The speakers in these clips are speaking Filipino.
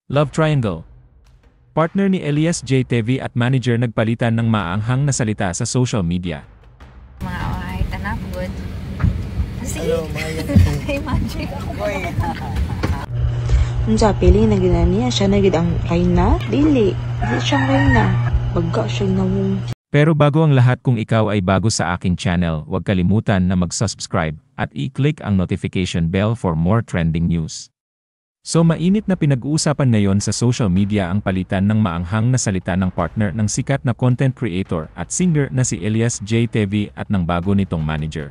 Love Triangle. Partner ni Elias JTV at manager nagpalitan ng maanghang na salita sa social media. Mga away, tanap, good. Hello, Maya. Hey, magic. Unsa piling na gina niya siya na gid ang kayna? Dili siya kayna. Bagga siya nawong. Pero bago ang lahat, kung ikaw ay bago sa aking channel, huwag kalimutan na mag-subscribe at i-click ang notification bell for more trending news. So mainit na pinag-uusapan ngayon sa social media ang palitan ng maanghang na salita ng partner ng sikat na content creator at singer na si Elias JTV at ng bago nitong manager.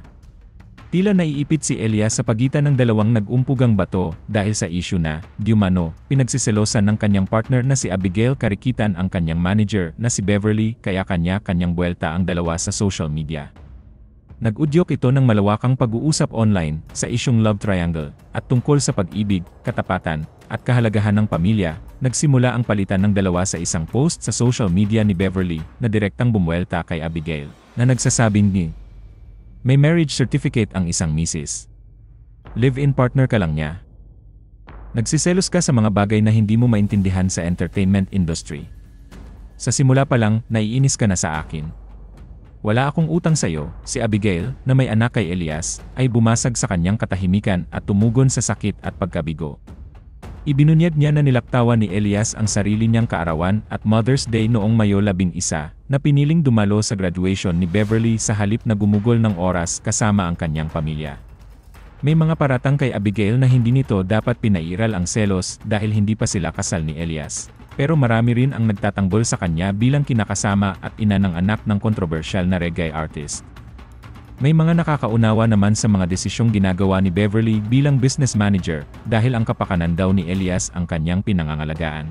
Tila naiipit si Elias sa pagitan ng dalawang nag-umpugang bato dahil sa issue na, di umano, pinagsiselosan ng kanyang partner na si Abigail Karikitan ang kanyang manager na si Beverly, kaya kanya-kanyang buwelta ang dalawa sa social media. Nag-udyok ito ng malawakang pag-uusap online sa isyung Love Triangle at tungkol sa pag-ibig, katapatan, at kahalagahan ng pamilya. Nagsimula ang palitan ng dalawa sa isang post sa social media ni Beverly na direktang bumuwelta kay Abigail na nagsasabing ni, may marriage certificate ang isang misis. Live-in partner ka lang niya. Nagsiselos ka sa mga bagay na hindi mo maintindihan sa entertainment industry. Sa simula pa lang, naiinis ka na sa akin. Wala akong utang sa'yo. Si Abigail, na may anak kay Elias, ay bumasag sa kanyang katahimikan at tumugon sa sakit at pagkabigo. Ibinunyag niya na nilaktawan ni Elias ang sarili niyang kaarawan at Mother's Day noong Mayo 11 na piniling dumalo sa graduation ni Beverly sa halip na gumugol ng oras kasama ang kanyang pamilya. May mga paratang kay Abigail na hindi nito dapat pinairal ang selos dahil hindi pa sila kasal ni Elias. Pero marami rin ang nagtatanggol sa kanya bilang kinakasama at ina ng anak ng kontrobersyal na reggae artist. May mga nakakaunawa naman sa mga desisyong ginagawa ni Beverly bilang business manager dahil ang kapakanan daw ni Elias ang kanyang pinangangalagaan.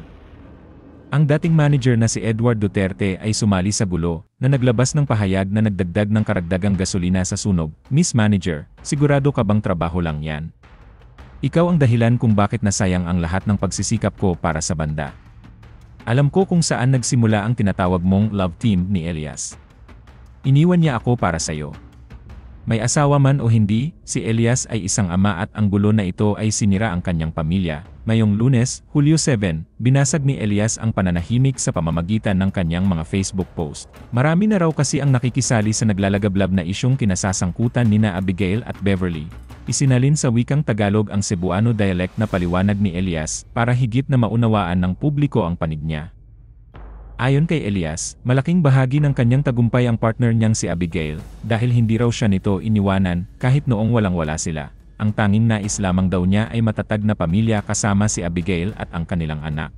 Ang dating manager na si Edward Duterte ay sumali sa gulo na naglabas ng pahayag na nagdagdag ng karagdagang gasolina sa sunog. Miss Manager, sigurado ka bang trabaho lang yan? Ikaw ang dahilan kung bakit nasayang ang lahat ng pagsisikap ko para sa banda. Alam ko kung saan nagsimula ang tinatawag mong love team ni Elias. Iniwan niya ako para sa'yo. May asawa man o hindi, si Elias ay isang ama at ang gulo na ito ay sinira ang kanyang pamilya. Mayong Lunes, Hulyo 7, binasag ni Elias ang pananahimik sa pamamagitan ng kanyang mga Facebook post. Marami na raw kasi ang nakikisali sa naglalagablab na isyong kinasasangkutan nina Abigail at Beverly. Isinalin sa wikang Tagalog ang Cebuano dialect na paliwanag ni Elias para higit na maunawaan ng publiko ang panig niya. Ayon kay Elias, malaking bahagi ng kanyang tagumpay ang partner niyang si Abigail dahil hindi raw siya nito iniwanan kahit noong walang-wala sila. Ang tanging nais lamang daw niya ay matatag na pamilya kasama si Abigail at ang kanilang anak.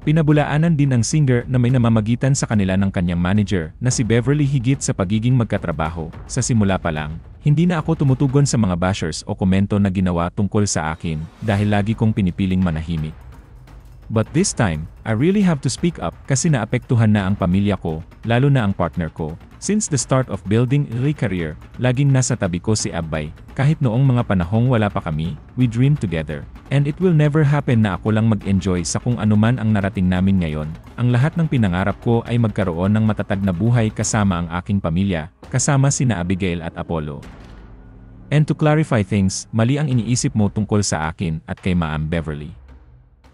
Pinabulaanan din ng singer na may namamagitan sa kanila ng kanyang manager na si Beverly higit sa pagiging magkatrabaho. Sa simula pa lang, hindi na ako tumutugon sa mga bashers o komento na ginawa tungkol sa akin dahil lagi kong pinipiling manahimik. But this time, I really have to speak up kasi naapektuhan na ang pamilya ko, lalo na ang partner ko. Since the start of building a career, laging nasa tabi ko si Abbay. Kahit noong mga panahong wala pa kami, we dream together. And it will never happen na ako lang mag-enjoy sa kung anuman ang narating namin ngayon. Ang lahat ng pinangarap ko ay magkaroon ng matatag na buhay kasama ang aking pamilya, kasama sina Abigail at Apollo. And to clarify things, mali ang iniisip mo tungkol sa akin at kay Ma'am Beverly.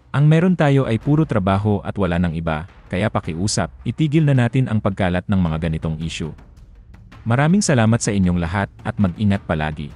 Ang meron tayo ay puro trabaho at wala ng iba, kaya pakiusap, itigil na natin ang pagkalat ng mga ganitong issue. Maraming salamat sa inyong lahat at mag-ingat palagi.